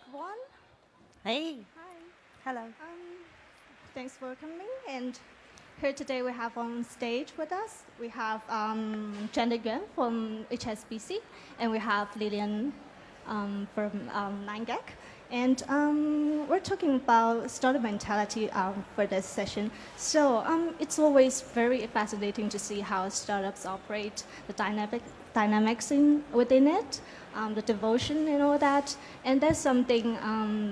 everyone. Hey. Hi. Hello. Thanks for coming. And here today we have on stage with us, we have Janet Yuan from HSBC, and we have Lillian from 9gag. And we're talking about startup mentality for this session. So it's always very fascinating to see how startups operate, the dynamics within it, the devotion and all that. And that's something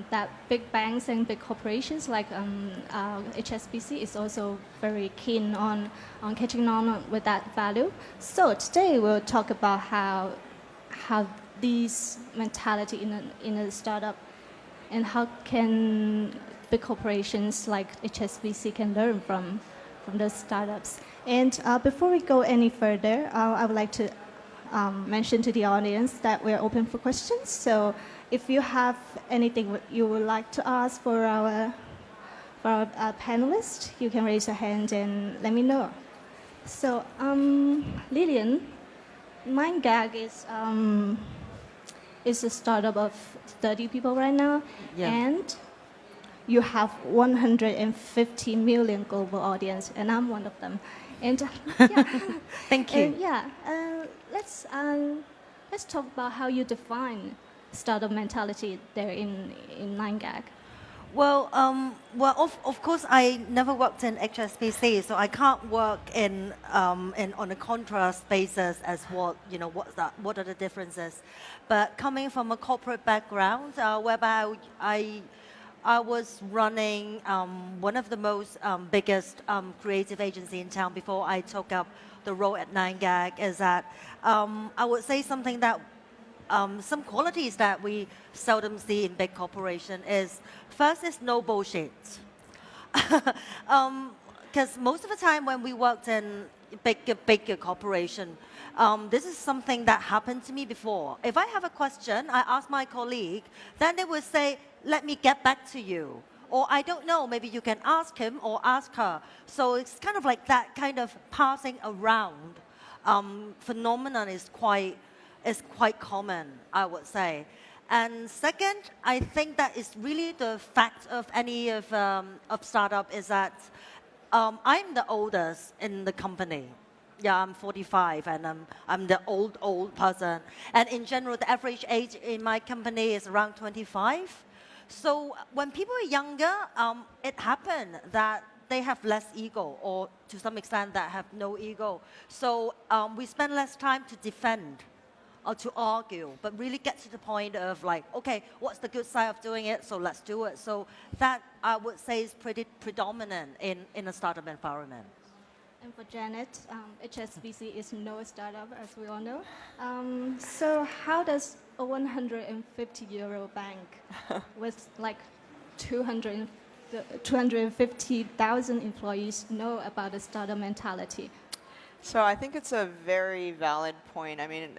that big banks and big corporations like HSBC is also very keen on catching on with that value. So today we'll talk about how these mentality in a startup and how can big corporations like HSBC can learn from those startups. And before we go any further, I would like to mention to the audience that we're open for questions. So if you have anything you would like to ask for our panelists, you can raise your hand and let me know. So Lillian, 9gag is a startup of 30 people right now, and you have 150 million global audience, and I'm one of them. And Thank you. Let's talk about how you define startup mentality there in 9gag. Well, of course, I never worked in HSBC, so I can't work in on a contrast basis as what are the differences. But coming from a corporate background, whereby I was running one of the most biggest creative agency in town before I took up the role at 9gag, is that I would say something that some qualities that we seldom see in big corporation is, first is no bullshit. Because most of the time when we worked in bigger corporation, this is something that happened to me before. If I have a question, I ask my colleague, then they will say, let me get back to you. Or I don't know, maybe you can ask him or ask her. So it's kind of like that kind of passing around phenomenon is quite common, I would say. And second, I think that is really the fact of any of startup is that I'm the oldest in the company. Yeah, I'm 45 and I'm the old person. And in general, the average age in my company is around 25. So when people are younger, it happens that they have less ego, or to some extent that have no ego. So we spend less time to defend or to argue, but really get to the point of like, okay, what's the good side of doing it? So let's do it. So that I would say is pretty predominant in a startup environment. And for Janet, HSBC is no startup, as we all know. So how does a 150-euro bank with like 250,000 employees know about the startup mentality? So I think it's a very valid point. I mean,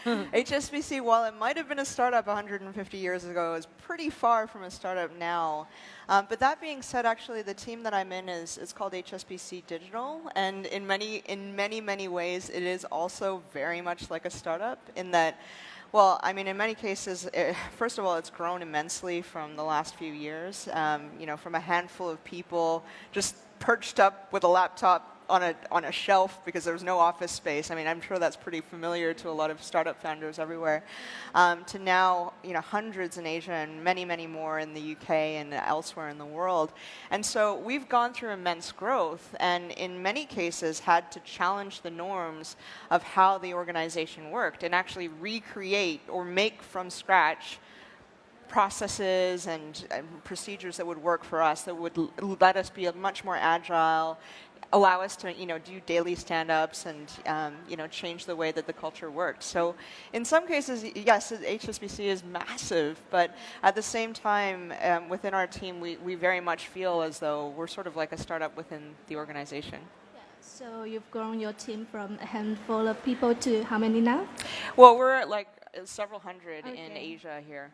HSBC, while it might have been a startup 150 years ago, is pretty far from a startup now. But that being said, actually, the team that I'm in is called HSBC Digital, and in many ways, it is also very much like a startup in that. Well, I mean, in many cases, first of all, it's grown immensely from the last few years. From a handful of people just perched up with a laptop on a shelf because there was no office space. I mean, I'm sure that's pretty familiar to a lot of startup founders everywhere. To now, hundreds in Asia and many more in the UK and elsewhere in the world. And so we've gone through immense growth, and in many cases had to challenge the norms of how the organization worked and actually recreate or make from scratch processes and procedures that would work for us, that would let us be much more agile, allow us to do daily stand-ups and change the way that the culture worked. So in some cases, yes, HSBC is massive, but at the same time, within our team, we very much feel as though we're sort of like a startup within the organization. Yeah, so you've grown your team from a handful of people to how many now? Well, we're at like several hundred in Asia here.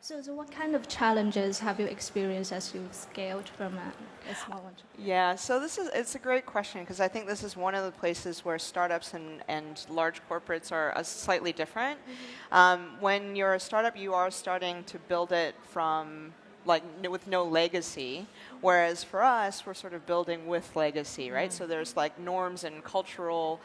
So what kind of challenges have you experienced as you scaled from a small one? Yeah, so it's a great question because I think this is one of the places where startups and large corporates are slightly different. When you're a startup, you are starting to build it from with no legacy, whereas for us, we're sort of building with legacy, right? So there's like norms and cultural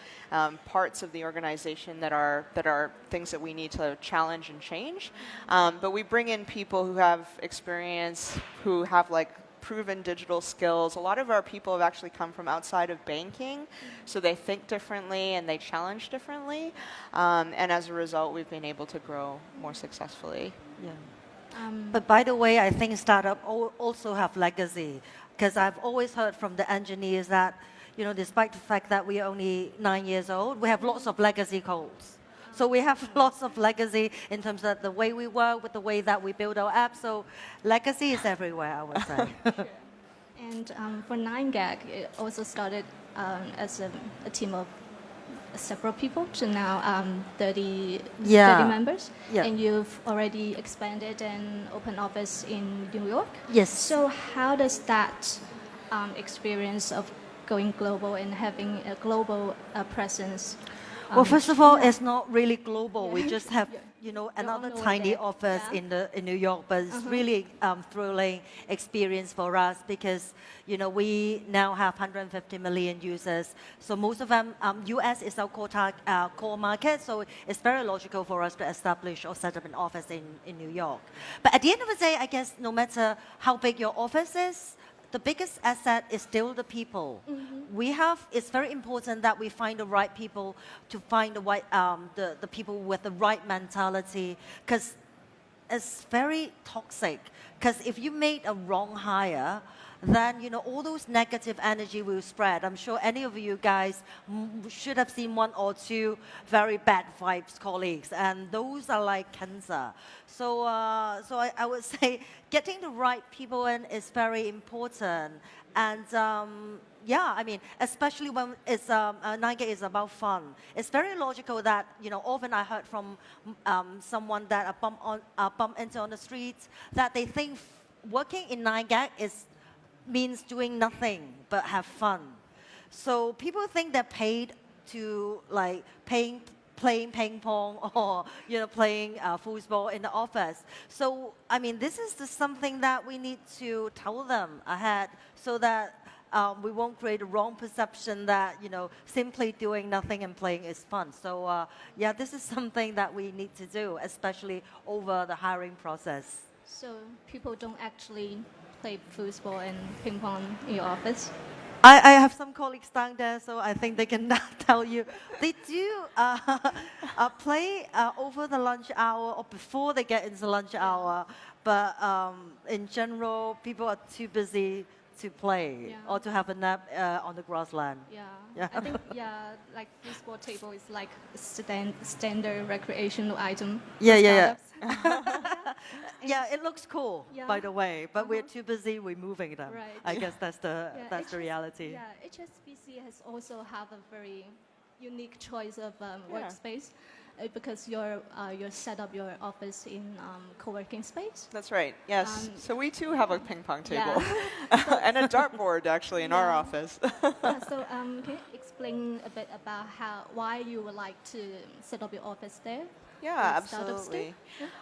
parts of the organization that are things that we need to challenge and change. But we bring in people who have experience, who have like proven digital skills. A lot of our people have actually come from outside of banking, so they think differently and they challenge differently. And as a result, we've been able to grow more successfully. Yeah. But by the way, I think startup also have legacy because I've always heard from the engineers that, despite the fact that we are only 9 years old, we have lots of legacy codes. So we have lots of legacy in terms of the way we work, with the way that we build our apps. So legacy is everywhere, I would say. And for 9gag, it also started as a team of several people to now 30 members. Yeah. And you've already expanded and opened office in New York. Yes. So how does that experience of going global and having a global presence? Well, first of all, it's not really global. We just have, another own tiny there. office Yeah. in New York, but it's really thrilling experience for us because, we now have 150 million users. So most of them, US is our core market, so it's very logical for us to establish or set up an office in New York. But at the end of the day, I guess no matter how big your office is, the biggest asset is still the people. It's very important that we find the right people to find the people with the right mentality, because it's very toxic. Because if you made a wrong hire, then all those negative energy will spread. I'm sure any of you guys should have seen one or two very bad vibes colleagues, and those are like cancer. So, I would say getting the right people in is very important. And especially when it's 9gag is about fun. It's very logical that often I heard from someone that I bump into on the streets that they think working in 9gag means doing nothing but have fun. So people think they're paid to playing ping pong or playing foosball in the office. So this is just something that we need to tell them ahead so that we won't create a wrong perception that simply doing nothing and playing is fun. So this is something that we need to do, especially over the hiring process. So people don't actually play foosball and ping pong in your office? I have some colleagues down there, so I think they can tell you. They do play over the lunch hour or before they get into lunch hour, but in general, people are too busy to play or to have a nap on the grassland. Yeah. I think like foosball table is like a standard recreational item. Yeah. It looks cool, by the way, but we're too busy removing them. Right. I guess that's the reality. Yeah, HSBC has also have a very unique choice of workspace because you set up your office in co-working space. That's right. Yes. So we too have a ping pong table and a dartboard actually in our office. So can you explain a bit about why you would like to set up your office there? Yeah, absolutely.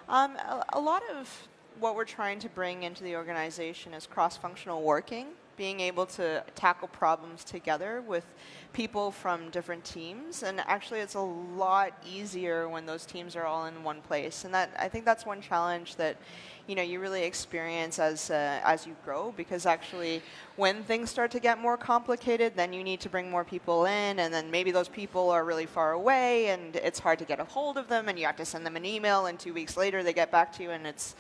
A lot of what we're trying to bring into the organization is cross-functional working, being able to tackle problems together with people from different teams. And actually, it's a lot easier when those teams are all in one place. And I think that's one challenge that you really experience as you grow, because actually when things start to get more complicated, then you need to bring more people in, and then maybe those people are really far away and it's hard to get a hold of them, and you have to send them an email, and 2 weeks later they get back to you, and it's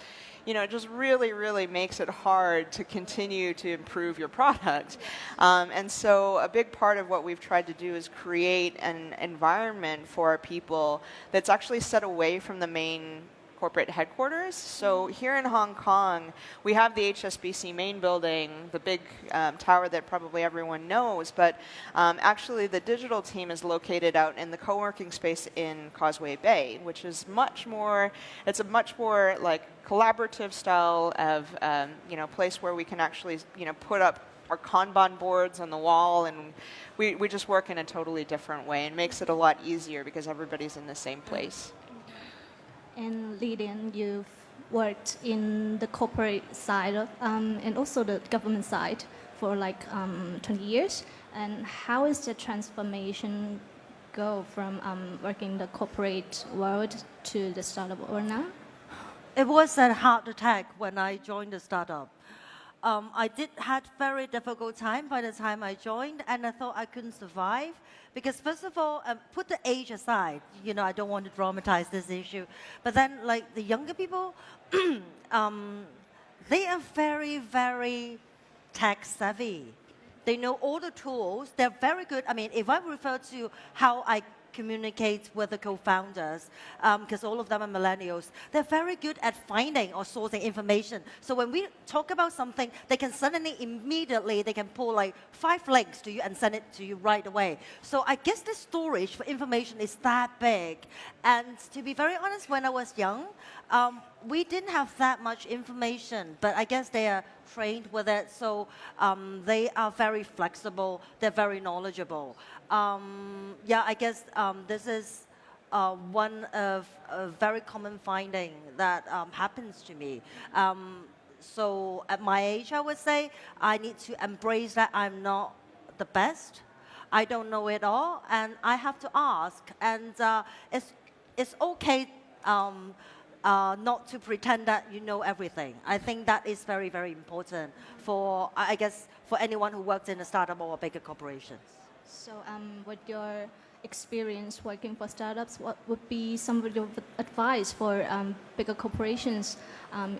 it just really, really makes it hard to continue to improve your product. And so a big part of what we've tried to do is create an environment for our people that's actually set away from the main corporate headquarters. So here in Hong Kong, we have the HSBC main building, the big tower that probably everyone knows, but actually the digital team is located out in the co-working space in Causeway Bay, which is it's a much more like collaborative style of place where we can actually put up our Kanban boards on the wall, and we just work in a totally different way, and makes it a lot easier because everybody's in the same place. And Lilian, you've worked in the corporate side and also the government side for like 20 years. And how is the transformation go from working in the corporate world to the startup world now? It was a heart attack when I joined the startup. I had very difficult time by the time I joined, and I thought I couldn't survive because first of all, put the age aside. I don't want to dramatize this issue, but then like the younger people, they are very, very tech savvy. They know all the tools. They're very good. I mean, if I refer to how I communicate with the co-founders, because all of them are millennials, they're very good at finding or sourcing information. So when we talk about something, they can suddenly, immediately, they can pull like 5 links to you and send it to you right away. So I guess the storage for information is that big. And to be very honest, when I was young, we didn't have that much information, but I guess they are trained with it, so they are very flexible, they're very knowledgeable. I guess this is one of a very common finding that happens to me. So at my age, I would say, I need to embrace that I'm not the best. I don't know it all, and I have to ask. And it's okay not to pretend that you know everything. I think that is very, very important for, I guess, for anyone who works in a startup or a bigger corporation. So with your experience working for startups, what would be some of your advice for bigger corporations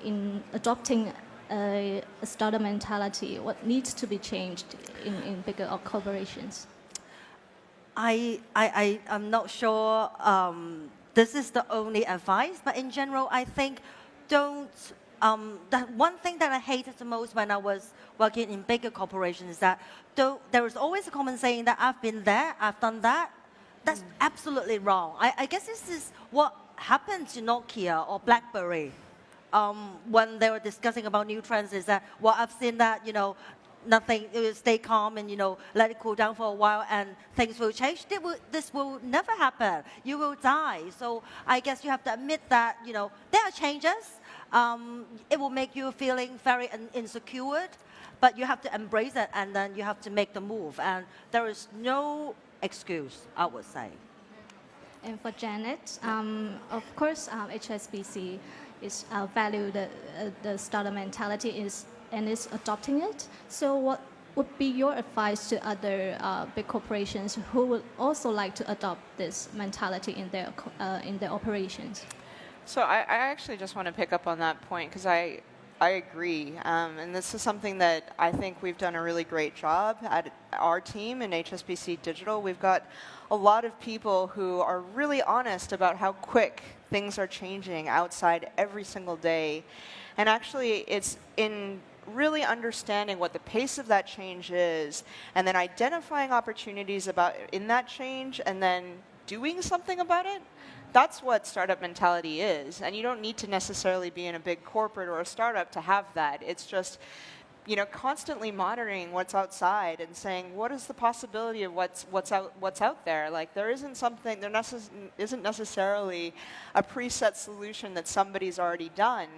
in adopting a startup mentality? What needs to be changed in bigger corporations? I'm not sure this is the only advice, but in general, I think the one thing that I hated the most when I was working in bigger corporations is that there is always a common saying that I've been there, I've done that. That's absolutely wrong. I guess this is what happened to Nokia or BlackBerry when they were discussing about new trends, is that, well, I've seen that, nothing, stay calm and, let it cool down for a while and things will change. This will never happen. You will die. So I guess you have to admit that, there are changes. It will make you feeling very insecure, but you have to embrace it and then you have to make the move. And there is no excuse, I would say. And for Janet, of course, HSBC is value the startup mentality and is adopting it. So what would be your advice to other big corporations who would also like to adopt this mentality in their operations? So I actually just want to pick up on that point because I agree. And this is something that I think we've done a really great job at our team in HSBC Digital. We've got a lot of people who are really honest about how quick things are changing outside every single day. And actually, it's in really understanding what the pace of that change is and then identifying opportunities in that change and then doing something about it. That's what startup mentality is. And you don't need to necessarily be in a big corporate or a startup to have that. It's just, constantly monitoring what's outside and saying, what is the possibility of what's out there? Like there isn't necessarily a preset solution that somebody's already done,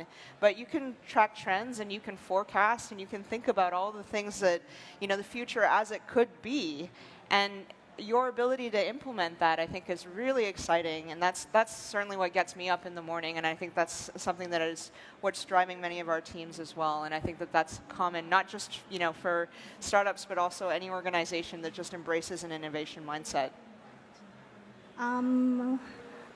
but you can track trends and you can forecast and you can think about all the things that, the future as it could be. And your ability to implement that, I think, is really exciting, and that's certainly what gets me up in the morning, and I think that's something that is what's driving many of our teams as well, and I think that that's common, not just for startups, but also any organization that just embraces an innovation mindset. I'm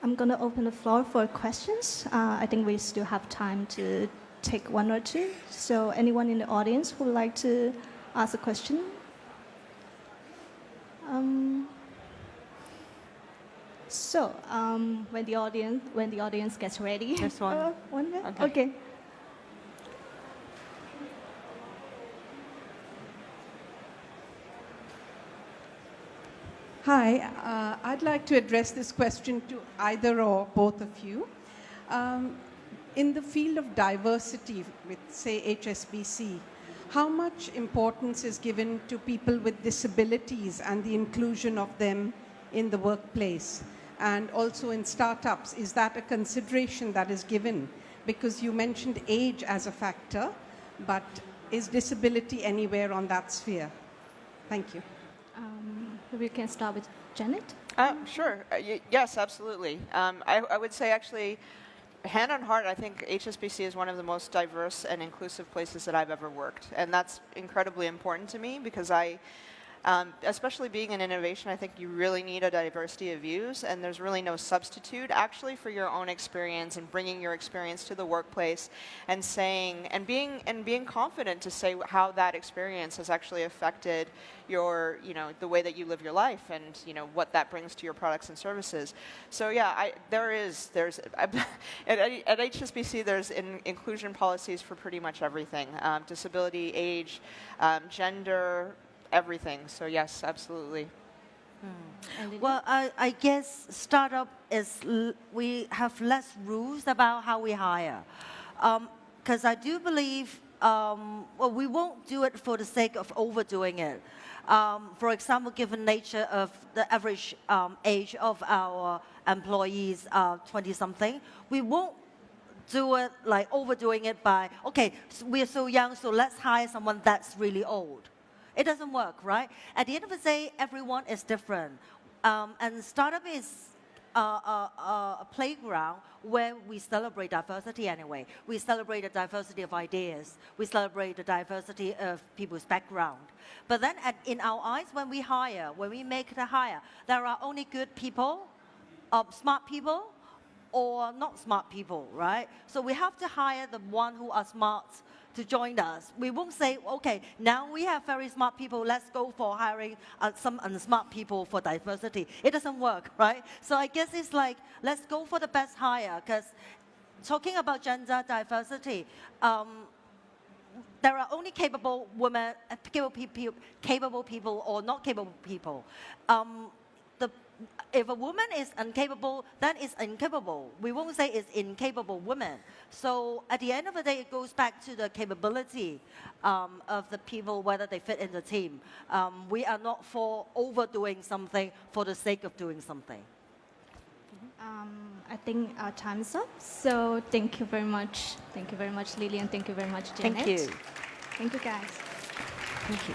going to open the floor for questions. I think we still have time to take one or two. So anyone in the audience who would like to ask a question? So, when the audience gets ready. This one. One minute? Okay. Okay. Hi, I'd like to address this question to either or both of you. In the field of diversity with, say, HSBC, how much importance is given to people with disabilities and the inclusion of them in the workplace? And also in startups, is that a consideration that is given? Because you mentioned age as a factor, but is disability anywhere on that sphere? Thank you. We can start with Janet. Sure. Yes, absolutely. I would say actually, hand on heart, I think HSBC is one of the most diverse and inclusive places that I've ever worked. And that's incredibly important to me because especially being in innovation, I think you really need a diversity of views, and there's really no substitute actually for your own experience and bringing your experience to the workplace and saying and being confident to say how that experience has actually affected your the way that you live your life and what that brings to your products and services. So yeah, there's at HSBC there's inclusion policies for pretty much everything, disability, age, gender. Everything. So yes, absolutely. Well, I guess startup is we have less rules about how we hire, because I do believe we won't do it for the sake of overdoing it. For example, given nature of the average age of our employees, 20-something, we won't do it like overdoing it by so we're so young, so let's hire someone that's really old. It doesn't work, right? At the end of the day, everyone is different. And startup is a playground where we celebrate diversity anyway. We celebrate the diversity of ideas. We celebrate the diversity of people's background. But then in our eyes, when we make the hire, there are only good people, smart people, or not smart people, right? So we have to hire the one who are smart to join us. We won't say, okay, now we have very smart people, let's go for hiring some unsmart people for diversity. It doesn't work, right? So I guess it's like, let's go for the best hire, because talking about gender diversity, there are only capable women, capable people or not capable people. If a woman is incapable, then it's incapable. We won't say it's incapable women. So at the end of the day, it goes back to the capability of the people, whether they fit in the team. We are not for overdoing something for the sake of doing something. I think our time's up. So thank you very much. Thank you very much, Lillian. Thank you very much, Janet. Thank you. Thank you, guys. Thank you.